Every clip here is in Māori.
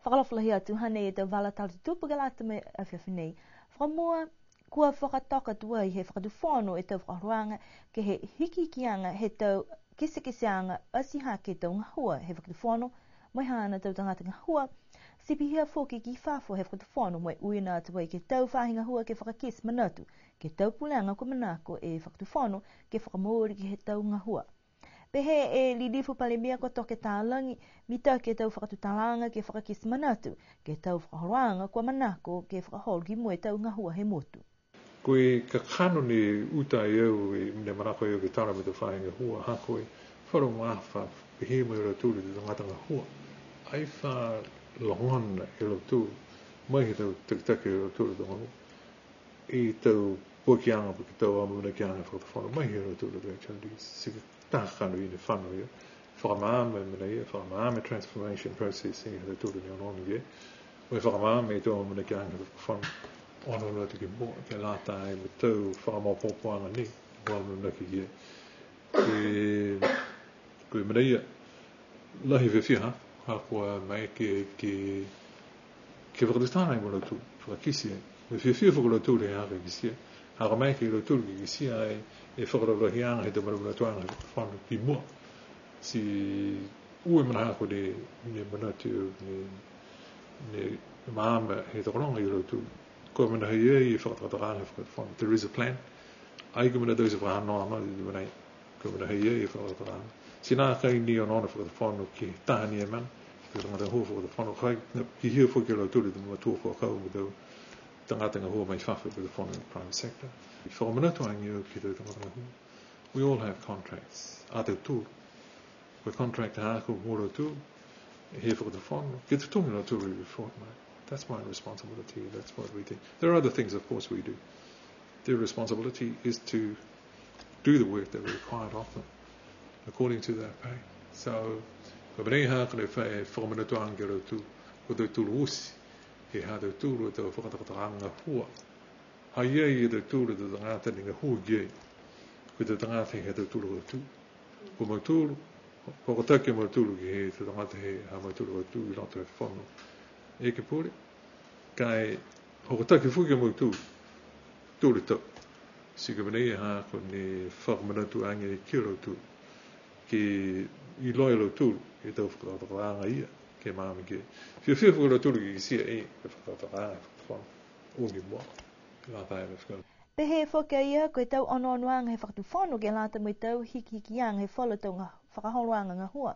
whakalofalahi atu hane e tau wala tau tupu galata me awhiawhinei. Whakamua kua whakatoka tua i he whakatuwhono e tau whakaruanga ke he hikikianga he tau kisekisianga asiha ke tau ngahua he whakatuwhono mai hana tau tangata ngahua sipihia foki ki whafo he whakatuwhono mai uina atua i ke tau whahinga hua ke whakakis manatu ke tau pulanga ko manako e whakatuwhono ke whakamori ki he tau ngahua. Pehe e lidifu palemia ko toke tālangi mita ke tau whakatutalanga ke whakakis manatu ke tau whakaruanga ko manako ke whakahol ki mua tau ngahua he motu. Koe ka kano ni uta i au i mne manako i au ke tara me te whainga hua ha koe wharo mawha pehe mai ora tūru te tangatanga hua ai wha lohana e ro tūru mai he tau takitake e ro tūru te ngonu i tau puakianga pa ki tau amuna kianga whakatawhana mai he ro tūru te HLDs sika tākano i ne whano ia whakamaame mena ia whakamaame transformation process i he tūru ni anonu ia mai whakamaame i tau amuna kianga whakatawhana ono no te ki mo ke lata e me tau whakamapopoanga ni wano naki ia koe mena ia lahi whewhiha ha kua mai ke whakatutana i mo rautu whakakisi e me whewhia whakarautu re haka kisia haka mai ke rautu ki kisia e whakarauhianga he te marunatuanga whanu ki mo si ue mana hako ne manatu ne maama he takaronga i rautu ko mana hei e whakatakataka whakatawhana. There is a plan. Ai ko mana dois whahanoa ma di manai. Ko mana hei e whakatakataka. Sina kai ni onona whakatawhana ki tahani e man. Ko tangata hua whakatawhana. Kai ki hia whaki lau turi tuma tua whakau mo tau tangatanga hua mai whawhi whakatawhana in the private sector. Whakamanatuangi au ki tau tangatanga hua. We all have contracts. A tau tūru. Koe contract hako mōrau tūru. He whakatawhana. Ki te tungi lau tūru i fortnight. That's my responsibility. That's what we do. There are other things, of course, we do. Their responsibility is to do the work that we required of them, according to their pay. So, ko brengi haka le whae whakamanatuanga rautu, ko tau tūru usi, he ha tau tūru tau whakatakatanga hua. Ha iei e tau tūru tau tangata ni ngā hua iei, ko tau tangata he tau tūru rautu. Ko mau tūru, ko take mau tūru ki he tau tangata he ha mau tūru rautu i roto e whanu. E ke pore, kai hokotaki fuki mo tūru tau. Sika manei ha ko ne whakamanatu ange e kia rau tūru. Ke i loa rau tūru, e tau whakatakaanga ia, ke māmi ke. Whia whakatakaanga tūru ki sia e, ke whakatakaanga whakatakaanga. Ongi mua, ke lata e whakatakaanga. Pehe whoka ia koe tau onoanoanga he whakatuwhono ke lata mo tau hikianga he whala tau whakaholoanga ngā hua.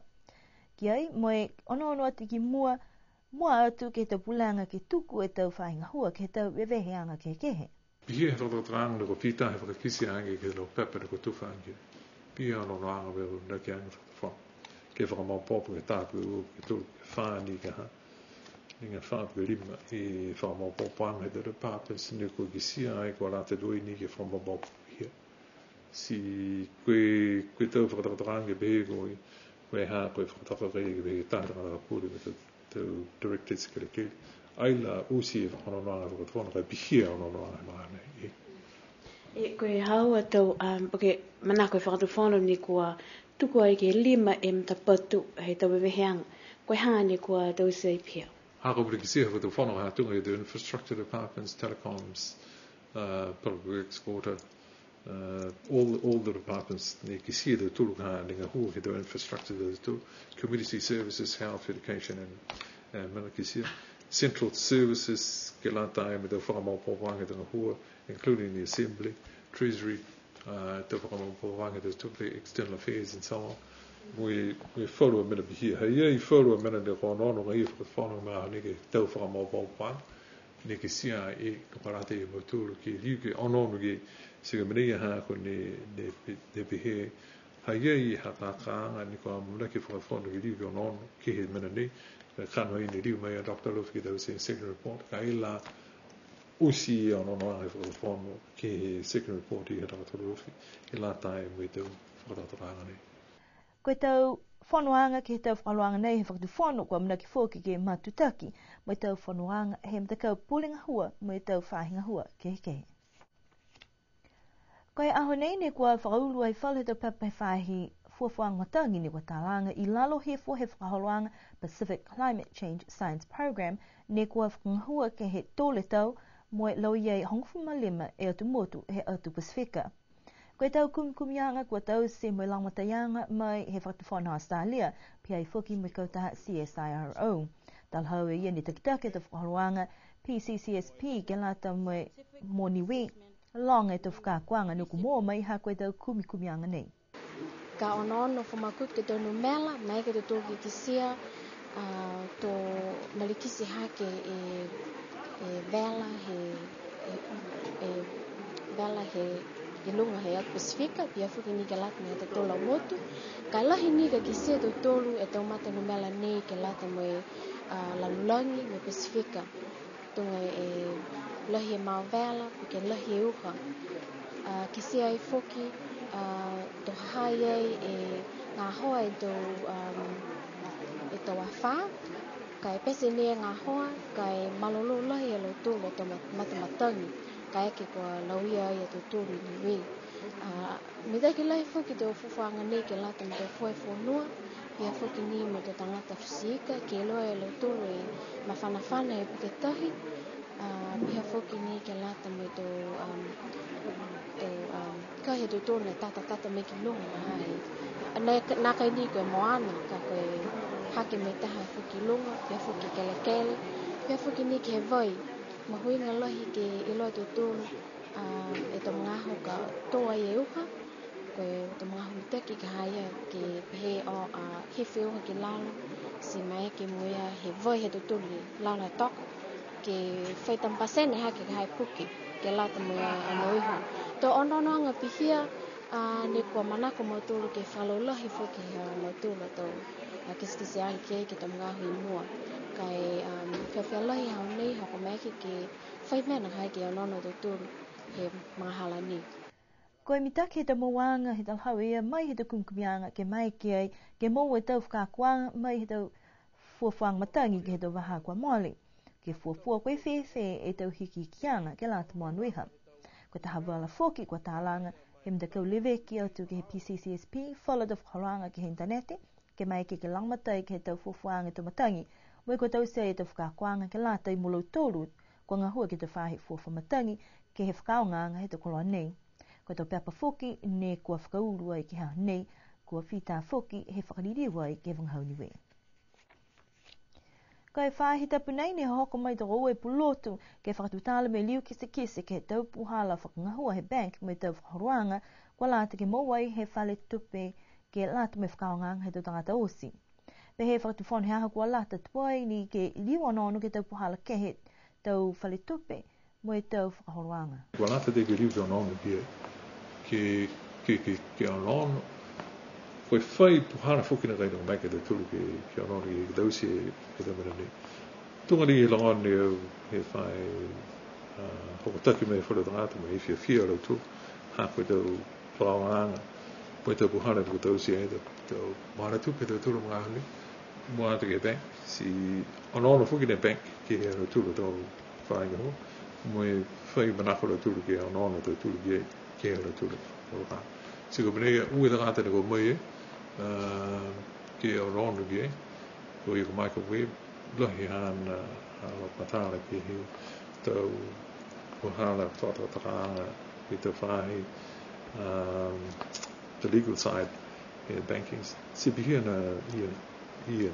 Ki ai, moe onoano ati ki mua atu ke tau pulanga ke tuku e tau whainga hua ke tau weweheanga ke kehe. Pihia he whakatakaanga ko pita he whakakisi ange ke lau pepe ko tuwha ange. Pihia ono anga weru naki ange whakatawhana. Ke whakamaupopu ke tāpu u ke tūru ke whāni ke ha. Ni ngā whāpu ke rima e whakamaupopu anga he te repapens ni ko kisia ai ko rāte doi ni ke whakamaupopu pihia. Si koe tau whakatakaanga behe koe ha koe whakatakaanga ke behe tātanga rapuri me directed secretary ai la usi ono no whakatawhana kai pihia ono no maana e koe haua tau porque manako whakatawhana ni kua tuku ai ke lima e mtapatu hei tau weweheanga koe hāne kua tau sei pia hako pere ki siha whakatawhana ha tunga i the infrastructure departments, telecoms, public works, water, all the departments ni ki siha tau turu ka ninga hua ki tau infrastructure tau community services, health, education and mana ki siha central services ke lata e me tau whakamaupopoanga tanga hua including the assembly, treasury, tau whakamaupopoanga tau external affairs and so on. We whaurua mena pihia. Hei ei whaurua mena ne ko nono ngai whakatawhana maha ni ke tau whakamaupopoanga ni ke sia e kaparate e mauturu ki riu ke onono ke sika menea ha ko ne pihe. Hei ei hatakaanga ni ko amuna ke whakatawhana ki riu ke onono ki he mena ni kano i ni riu mai a Dr. Love ki tau se second report ka ila usi onono a he whakatawhana ki he second report i he Dr. Love i la tae mui tau whakatawhana ni. Koe tau whanuanga ki he tau whakaluanga nei he whakatuwhanu kua mna ki fōki ke matutaki mai tau whanuanga he mtakau pulinga hua mai tau whahinga hua ke he kehe. Koe aho nei ne kua whakaulu ai whale tau papai whahi fuafuang matangi ni watalanga I lalo he whaholoanga Pacific Climate Change Science Program ne kua whangahua ke he tole tau moe lau iei hongfuma lima e atu motu he atu Pasifika. Koe tau kumkumianga kua tau se moe langmatayanga mai he whakatawhana Australia pia I whuki me kautaha CSIRO. Talhau e ia ni takitake te whaholoanga PCCSP ke lata moe moniwi long e te whakakuanga nuku mō mai ha koe tau kumikumianga nei. Ka ono whamakut ke tonu mela, mai ke te tōki kisia, tō malikisi hake vela he lunga he at Pasifika, pia whuki ni ke lata me te tōla motu. Ka lahi ni ka kisia tō tōlu e tau mata no mela nei ke lata me lalulangi me Pasifika. Tunga lahi e mau vela, ke lahi e uha. Kisia I whuki, tō hahai ngā hoa e tō awha, kai pese nea ngā hoa, kai malolo lahi e lau tōlu e tō matamatangi, kai eke kua lauia ai e tō tōlu Niuean. Me taki lahi whuki tō whuwhanga nei ke lata me tō whoi whonua, pia whuki ni mo tō tangata whusika, ke loa e lau tōlu e mawhanawhana e puketahi, pia whuki ni ke lata me tō kahi tō tōna tata me ki lunga hai. Nā kai ni koe moana, ka koe hake me taha whuki lunga, pia whuki kele, pia whuki ni ke he vai. Mahuinga lahi ke iloa tō tōna e tō mga ho ka tōa I e uha, koe tō mga ho mitaki ka haia ke pehe o hefe uha ki lala, si mai ke moia he vai he tō tōna lala toka, ke whaitampasene hake ka hai puki, ke lata moia anoiha. Tō onoanga pihia, ne kua manako mo tōlu ke whalolahi whuki mo tōlu tō kiskisi anke ke tō mga hui mua. Kai whiawhialahi hao nei, hoko meaki ke whaimena hai ke onono tō tōlu he mga hala ni. Koe mitake he tō mawanga he talhau ia mai he tō kumkumianga ke mai ki ai ke mō e tau whakakuanga mai he tō fuafuang matangi ke he tō waha kua moli. Ke fuafua koe whewhe e tau hiki kianga ke lata mua nuiha. Ko taha wala whoki kua tālanga he mtakau lewe ki atu ke he PCCSP whala tau whakaranga ki he internete ke mai ke langmatai ke he tau fuafuanga tō matangi moi ko tau se e tau whakakuanga ke lata I mulau tōru kua ngahua ke tau whahe fuafu matangi ke he whakaonganga he tau koloa nei. Ko tau pepa whoki ne kua whakaurua I ke hao nei kua whita whoki he whakaririwa I ke whanghau niwe. Kai whahi tapu nei ne hoko mai tō oe pulotu ke whakatutala me liu kise ke tau puhala whakangahua he bank me tau whakaruanga kua lata ke mowai he whale tupe ke lata me whakaongang he tau tangata osi. Pe he whakatufone haha kua lata tuai ni ke liu anono ke tau puhala ke he tau whale tupe mo tau whakaruanga. Kua lata te ke liu te anono pia ke anono koe whai puhana whukina kai nō mai ke te turu ke anono ke tausi e te mera ni. Tunga ni he langon ni au he whai hokotaki me whare tangata me i whia rau tū. Ha koe tau whakaonganga. Koe tau puhana ko tausi e tau mahara tupe tau turu mga honi. Mua te ke bank. Si anono whukina bank ke he rau tūru tau whainga ho. Moe whai manako rau tūru ke anono tau tūru ke he rau tūru. Si ko pene ue tangata ni ko mai e. Ke anono ke ko I ko Michael Webb. Lahi hana patara ki he tau puhana whatataranga ki tau whahi the legal side in banking. Sipi here na Ian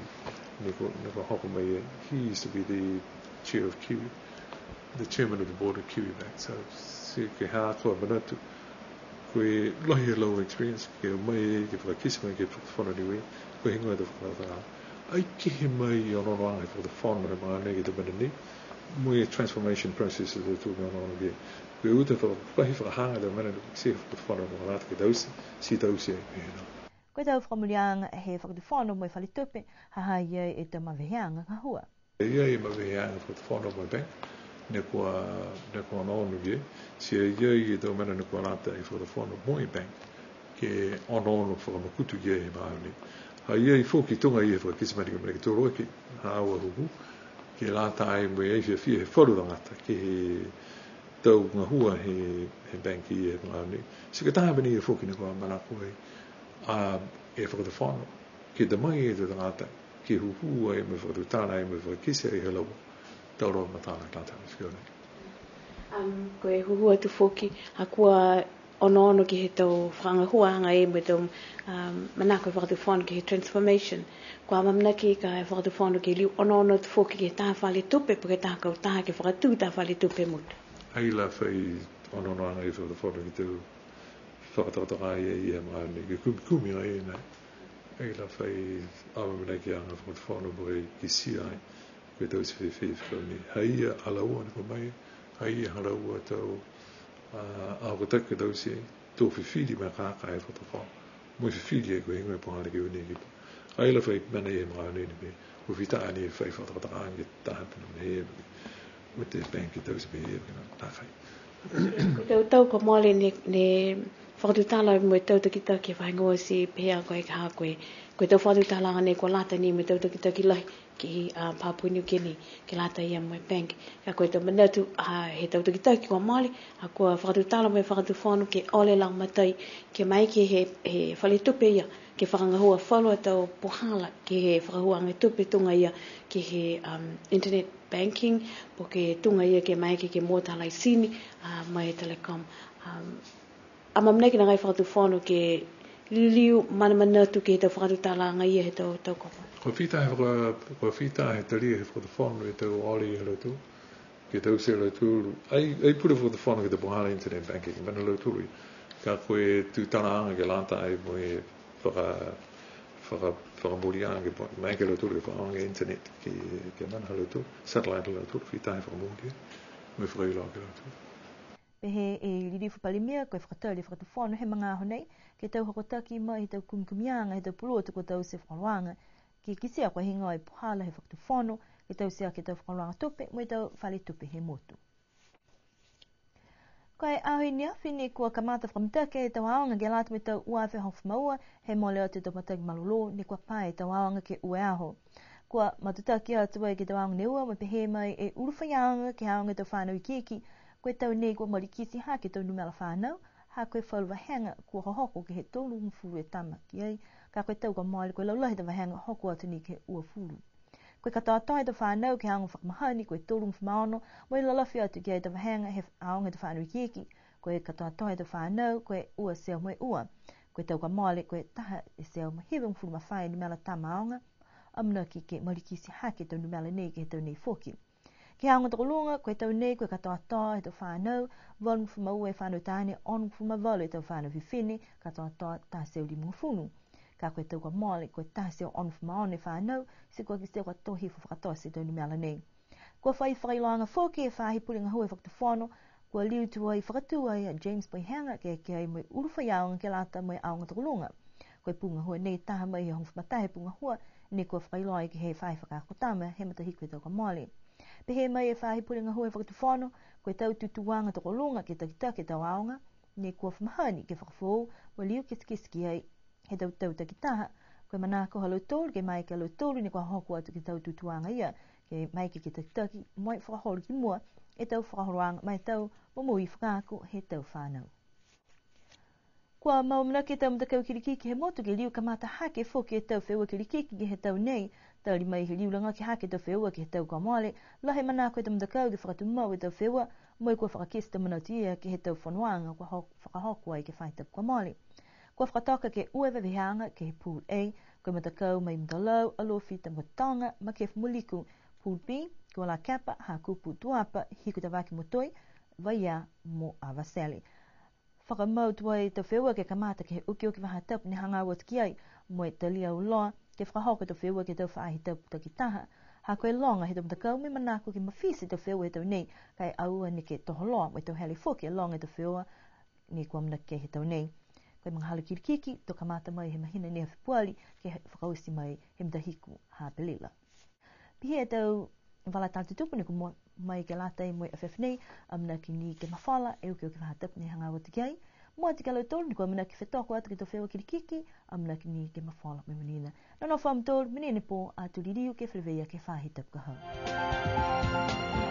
Niko hoko mai he used to be the chair of Kiwi, the chairman of the board of Kiwi Bank. So si ke haa kua manatu koe lahi low experience ke mai ke whakakisi mai ke whakawhana niwe koe hingoa te whakawhana. Ai kihe mai I anono anga for the whānau he mga nege te mana ni. Mui transformation process e tū me anono kia. Koe uta whakahi whakahanga te mana se whakawhana mga rata ke tausi, si tausi e pēna. Koe tau whakamurianga he whakatuwhana mai whale tupe, haha iei e te maweheanga ka hua. Iei e maweheanga whakatuwhana mai bank, ne kua anono kia. Si iei e tau mana ne kua rata e whakatuwhana mai bank, ke anono whakamakutu kia he mauni. Ha iei whoki tunga I e whakakisi mai ke tōroa ki hāua huhu, ke lāta ai mwe ei whia he wharurangata, ke he tau ngahua he banki I e mga ni. Si ka taha bani e whoki ni kua manako ai, e whakatawhano, ke te mai e te tangata, ke huhu ai me whakatutana ai me whakakise ai helau, tauro matana tata me whione. Koe huhu atu whoki, a kua ono ki he tau whangahuanga e me tau manako e whakatawhano ki he transformation. Kua mamnaki ka e whakatawhano ki liu ono tu whoki ki he taha whale tupe, pa ke taha kau taha ke whakatu taha whale tupe mutu. Ai la whai ono anga e whakatawhano ki tau whakatawhaka e mga ne, ke kumi ai e nei. Ai la whai awa manaki anga whakatawhano mure ki si ai, koe tau si whewhewhau hei alaua ni ko mai, hei halaua tau au kataka tau si tō whiwhiri mai kākai e whatawhau. Moi whiwhiri e koe hingo e pohana ki uni ki. Ai la whai mana e mga ane ni me, ko whita ani e whai whatakataka ange tahapina me he me te banki tau si me he me tāwhai. Ko tau ko mole ne whakatutala mo tau takita ki whaingoa si pēa koe ka koe. Ko tau whakatutala ane ko lata ni me tau takita ki lahi ki Papua New Guinea ki lata ia mo bank. Ka koe tau manatu he tau takita ki kua mole, a kua whakatutala mo whakatawhano ke ole lang matai ke mai ki he whaletupe ia ke whakangahua whalua tau pohala ki he whakahua ngai tupe tunga ia ki he internet banking po ke tunga ia ke mai ke mōtalai sini mai telecom. Mamneki na ngai whakatawhano ke liu manatu ke he tau whakatutala ngai ia he tau kopa. Ko whita he tari he whakatawhano e tau oli e lautu, ke tau se lautu, ai pura whakatawhano ke te pohala internet banking, mana lauturi, ka koe tu tana anga ke lanta ai mo e whakamuri anga ke mai ke lauturi ke whakaanga internet ke mana lautu, satellite lauturi, whita he whakamuri, me whakailoa ke lauturi. Pehe e liri whapalimia koe whakatari whakatawhano he mga aho nei, ke tau hokotaki mai he tau kumkumianga, he tau pulua tuko tau se whakaroanga, ke kisia koe hinga i puhala he whakatawhano, ke tau sea ke tau whakaroanga tupe, mo i tau whale tupe he motu. Koe ahui ni awhini kua kamata whakamtake e tau aonga ke lata me tau uawhi hofu maua, he mole o te tau pataki malolo, ni kua pai tau aonga ke ue aho. Kua matutaki atua ke tau aonga neua, mo pehe mai e uruwhaianga ke aonga tau whanau i kiki, koe tau nei kua marikisi ha ke tau numela whanau, ha koe whalwahenga kua hohoko ke he tolu mfuru e tama ki ei, ka koe tau ka maile koe laulahi tau wahenga hoko atu ni ke ua furu. Koe katoa tau whanau ke hanga whakamahani, koe tolu mfumaono, mo i lalafi atu ki ei tau wahenga he aonga tau whanau i kiki, koe katoa tau whanau, koe ua seo moe ua, koe tau ka maile koe taha e seo mahiru mfuru mawhai numela tama aonga, amna ki ke marikisi ha ke tau numela nei ke he tau nei foki. Ki haunga takulunga, koe tau nei, koe katoa he tau whanau, walu mfumau e whanau tāne, on mfumavalu e tau whanau whiwhine, katoa tā seo li mga whunu. Ka koe tau ka mole, koe tā seo on mfumaone whanau, si koe ki seo ka tohi whakatoa se tau ni mea nei. Kua whai whailoanga whoki e whahi puringa hui whakatawhano, kua liu tua i whakatua i James Boyhanga, ke ai moe uruwhaiaonga ke lata moe aonga takulunga. Koe punga hua nei taha mai he hongwhamatahe punga hua, ni kua whailoa i ke he whai whakakotama, he matahiko e tau ka mole. Pehe mai e whahi puringa hui whakatawhano, koe tau tutuanga takulunga ke takita ke tau aonga, ni kua whamahani ke whakawhou, mo liu kiskiski ai he tau takitaha, koe manako halo tōru, ke mai ke halo tōru, ni kua hoku atu ke tau tutuanga ia, ke mai ke takitaki, moi whakahoro ki mua, e tau whakahoroanga mai tau, mo mui whakako he tau whanau. Kua maumana ke tau mtakau kirikiki he motu ke liu kamata hake whoki e tau wheua kirikiki ke he tau nei, tau li mai he liu langa ke hake tau wheua ke he tau kamale, lahe manako e tau mtakau ke whakatumau e tau wheua, moi kua whakakista manautia ke he tau whanuanga, kua whakahokua i ke whaitapu kamale. Kua whakatoka ke uewe vihanga ke he pool A, koe matakau mai mdalau, alofi tamatanga, ma ke whamuliku pool B, kua la kapa, ha kupu tuapa, hiku tawaki motoi, vaia mo avaseli. Whakamau tuai tau wheua ke kamata ke he uki wahatapu ni hanga wat ki ai, mo e talia uloa, ke whakahoka tau wheua ke tau whaahi tapu takitaha, ha koe longa he tau mtakau me manako ke mawhisi tau wheua he tau nei, kai aua ni ke toholoa, mo e tau heli whoki e longa tau wheua, ni kua mnake he tau nei. Koe mga halu kirikiki, to kamata mai he mahina ni hawhipuali, ke whakausi mai he mdahiku ha pelila. Pihe e tau wala tātu tupu ni ku mai ke latai mo e awhewhnei, amna ki ni ke mawhala, e uki o ke wahatapu ni hanga wata ki ai, mua te kalau tolu ni kua amna ki whetoko atu ki tau whewa kirikiki, amna ki ni ke mawhala me manina. Nono whamtolu, menene po a tuliriu ke whreweia ke whahitapu ka hau.